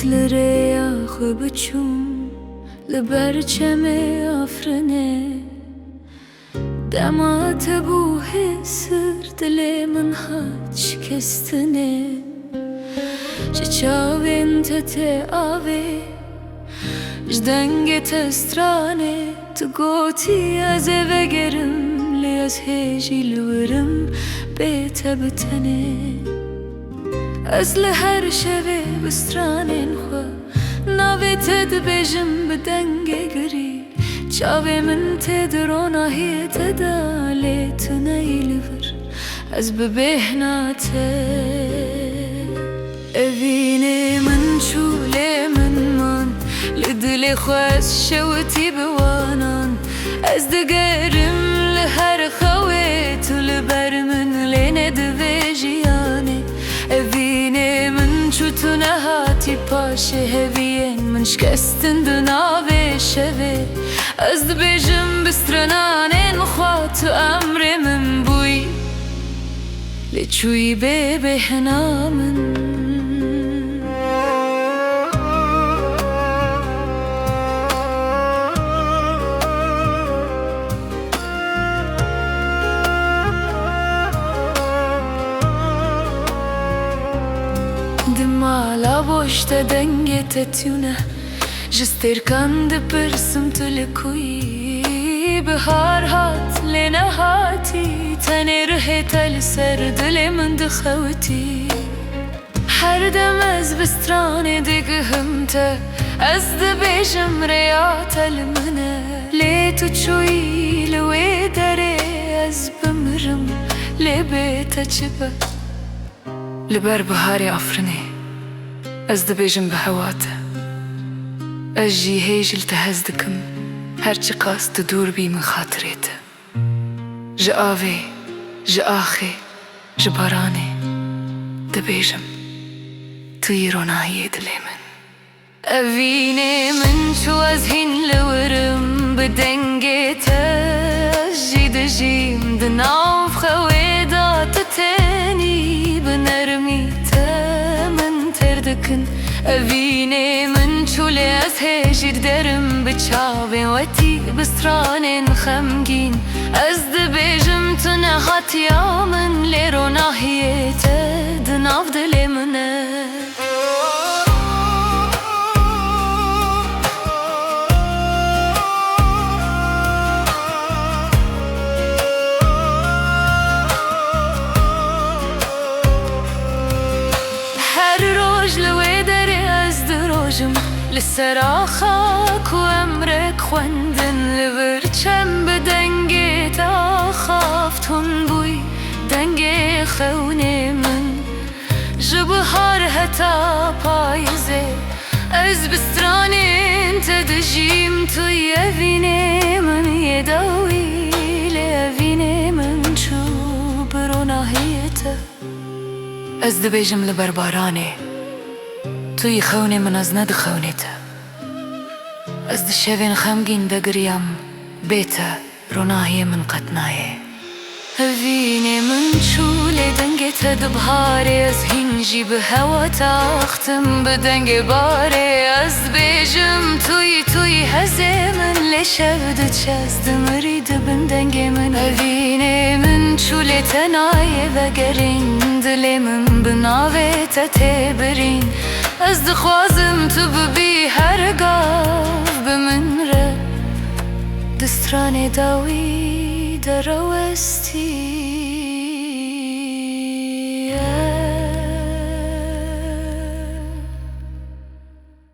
مثل ریا خوب چون لبرچم آفرنه دمات بوه سر دل من هات شکستنه چاوین تته آوه جدنگت استرانه تو گوتی از وگرم لی از هیجی لورم بیتا بتنه از لهر شوه بسترانین خوا ناوی تد بجم بدنگه گری چاوی من تد روناهی تدالی تو نیلور از ببهناته اوینه من چوله من لدل خواست شوتی بوانان از دگرم لهر خویت لبر من لینه دوی جیانه اوینه من چوتو نهاتی پاشه هوین من شکستن دو ناوی شوه از دبیجم بسترنانین خواتو امر من بوی لچوی ببهنا من دمالا boşta denge tetüne Jisterkan de pırsım tülekuyi Bihar hat lena hati Tane rıhetel ser dilemin dıkhavti Her demez bistrane digihimte Ez de bejim reyat elmine Le tuçuyi lewe dere Ez bimirim Le beta çibe لبر بهاري أفرني از دبيجم بهواته أجي هيج التهزدكم هرچي قاس تدور بي من خاطريته جآوي جآخي جباراني دبيجم تويروناهي دليمن أفيني من شو أزهين لورم بدنجيته أجي دجيم دناف خويدات تاني بنرميته من تردكن أفيني من شولي أزهجر درم بتشاوي وتي بسترانين خمجين أزد بيجم تنهات يومن لروناهيته دناف دلي منه لسراخاك وامرك خوندن لبرچم بدنگت آخافتون بوی دنگ خونه من جبهار هتا پایزه از بسترانین تدجیم توی اوینه من یداوی لأوینه من چو بروناهیته از دبیجم لبربارانه توی خونه من از ند خونیته از دشوین خمگین دگریم بیتا روناهی من قطنایه هفینه من چوله دنگت دبهاره از هنجی به هوا تاختم بدنگ باره از بیجم توی هزه من لشود چست مرید بندنگ من هفینه من چوله تنایه وگرین دل من بناوه تتبرین از دخوازم تو ببی هرگاه بمن ره دستران داوی دروستی